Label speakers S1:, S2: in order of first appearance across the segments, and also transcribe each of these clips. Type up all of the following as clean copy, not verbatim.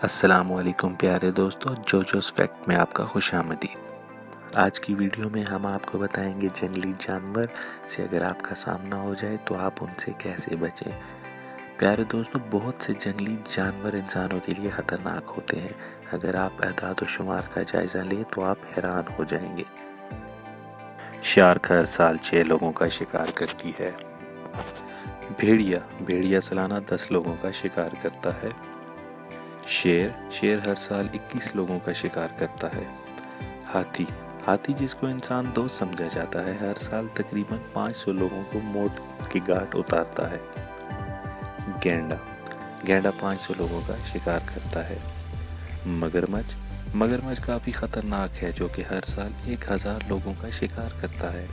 S1: السلام علیکم پیارے دوستوں، جوجوز فیکٹ میں آپ کا خوش آمدید۔ آج کی ویڈیو میں ہم آپ کو بتائیں گے جنگلی جانور سے اگر آپ کا سامنا ہو جائے تو آپ ان سے کیسے بچیں۔ پیارے دوستوں، بہت سے جنگلی جانور انسانوں کے لیے خطرناک ہوتے ہیں۔ اگر آپ اعداد و شمار کا جائزہ لیں تو آپ حیران ہو جائیں گے۔ شارک ہر سال 6 لوگوں کا شکار کرتی ہے۔ بھیڑیا سالانہ 10 لوگوں کا شکار کرتا ہے۔ شیر ہر سال 21 لوگوں کا شکار کرتا ہے۔ ہاتھی جس کو انسان دوست سمجھا جاتا ہے ہر سال تقریباً 500 لوگوں کو موت کی گھاٹ اتارتا ہے۔ گینڈا 500 لوگوں کا شکار کرتا ہے۔ مگرمچھ کافی خطرناک ہے جو کہ ہر سال 1000 لوگوں کا شکار کرتا ہے۔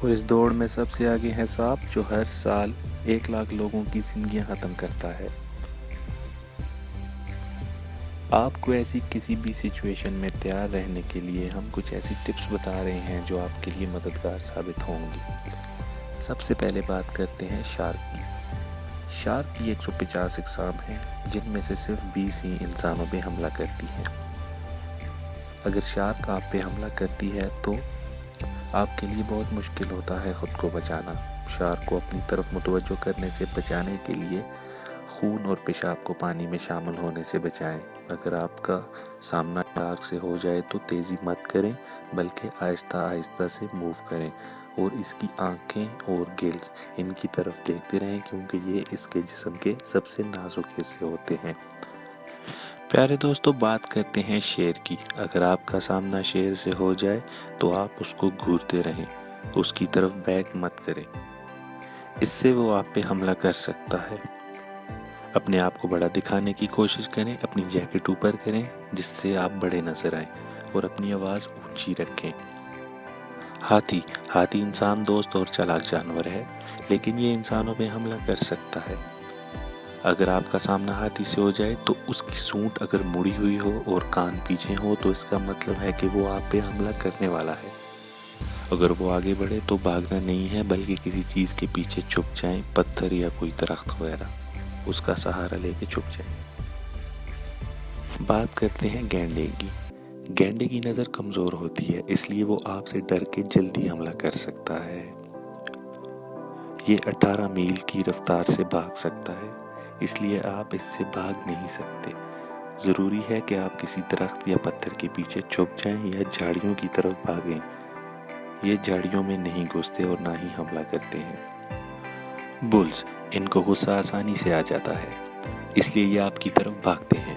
S1: اور اس دوڑ میں سب سے آگے ہے سانپ جو ہر سال 1 لاکھ لوگوں کی زندگیاں ختم کرتا ہے۔ آپ کو ایسی کسی بھی سچویشن میں تیار رہنے کے لیے ہم کچھ ایسی ٹپس بتا رہے ہیں جو آپ کے لیے مددگار ثابت ہوں گی۔ سب سے پہلے بات کرتے ہیں شارک کی۔ شارک کی 150 اقسام ہیں جن میں سے صرف 20 ہی انسانوں پہ حملہ کرتی ہیں۔ اگر شارک آپ پہ حملہ کرتی ہے تو آپ کے لیے بہت مشکل ہوتا ہے خود کو بچانا۔ شارک کو اپنی طرف متوجہ کرنے سے بچانے کے لیے خون اور پیشاب کو پانی میں شامل ہونے سے بچائیں۔ اگر آپ کا سامنا شارک سے ہو جائے تو تیزی مت کریں بلکہ آہستہ آہستہ سے موو کریں اور اس کی آنکھیں اور گلز ان کی طرف دیکھتے رہیں کیونکہ یہ اس کے جسم کے سب سے نازک حصے ہوتے ہیں۔ پیارے دوستو، بات کرتے ہیں شیر کی۔ اگر آپ کا سامنا شیر سے ہو جائے تو آپ اس کو گھورتے رہیں، اس کی طرف بیک مت کریں، اس سے وہ آپ پہ حملہ کر سکتا ہے۔ اپنے آپ کو بڑا دکھانے کی کوشش کریں، اپنی جیکٹ اوپر کریں جس سے آپ بڑے نظر آئیں اور اپنی آواز اونچی رکھیں۔ ہاتھی انسان دوست اور چالاک جانور ہے لیکن یہ انسانوں پہ حملہ کر سکتا ہے۔ اگر آپ کا سامنا ہاتھی سے ہو جائے تو اس کی سونٹ اگر مڑی ہوئی ہو اور کان پیچھے ہو تو اس کا مطلب ہے کہ وہ آپ پہ حملہ کرنے والا ہے۔ اگر وہ آگے بڑھے تو بھاگنا نہیں ہے بلکہ کسی چیز کے پیچھے چھپ جائیں، پتھر یا کوئی درخت وغیرہ، اس کا سہارا لے کے چھپ جائیں۔ بات کرتے ہیں گینڈے کی نظر کمزور ہوتی ہے اس لیے وہ آپ سے ڈر کے جلدی حملہ کر سکتا ہے۔ یہ 18 میل کی رفتار سے بھاگ سکتا ہے اس لیے آپ اس سے بھاگ نہیں سکتے۔ ضروری ہے کہ آپ کسی درخت یا پتھر کے پیچھے چھپ جائیں یا جھاڑیوں کی طرف بھاگیں۔ یہ جھاڑیوں میں نہیں گھستے اور نہ ہی حملہ کرتے ہیں۔ بلز، ان کو غصہ آسانی سے آ جاتا ہے اس لیے یہ آپ کی طرف بھاگتے ہیں۔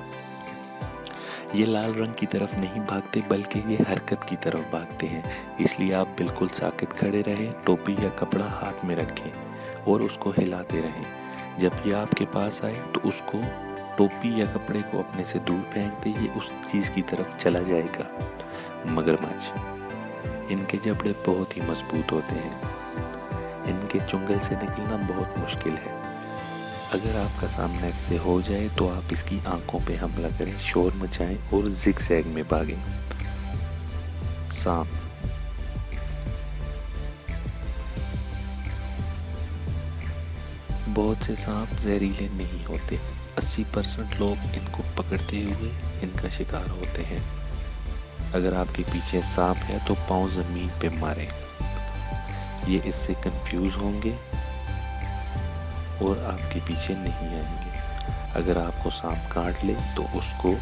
S1: یہ لال رنگ کی طرف نہیں بھاگتے بلکہ یہ حرکت کی طرف بھاگتے ہیں، اس لیے آپ بالکل ساکت کھڑے رہیں، ٹوپی یا کپڑا ہاتھ میں رکھیں اور اس کو ہلاتے رہیں۔ جب یہ آپ کے پاس آئے تو اس کو ٹوپی یا کپڑے کو اپنے سے دور پھینک دے، یہ اس چیز کی طرف چلا جائے گا۔ مگرمچھ، ان کے جبڑے بہت ہی مضبوط ہوتے ہیں، ان کے چنگل سے نکلنا بہت مشکل ہے۔ اگر آپ کا سامنا اس سے ہو جائے تو آپ اس کی آنکھوں پہ حملہ کریں، شور مچائیں اور زگ زیگ میں بھاگیں۔ سانپ، بہت سے سانپ زہریلے نہیں ہوتے، 80% لوگ ان کو پکڑتے ہوئے ان کا شکار ہوتے ہیں۔ اگر آپ کے پیچھے سانپ ہے تو پاؤں زمین پہ ماریں، یہ اس سے کنفیوز ہوں گے اور آپ کے پیچھے نہیں آئیں گے۔ اگر آپ کو سانپ کاٹ لے تو اس کو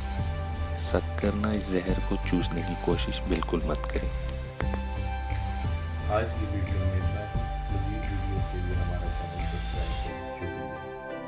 S1: سک کرنا، اس زہر کو چوسنے کی کوشش بالکل مت کریں۔
S2: آج کی ویڈیو میں اتنا ہی۔ مزید ویڈیوز کے لیے ہمارا چینل سبسکرائب کریں۔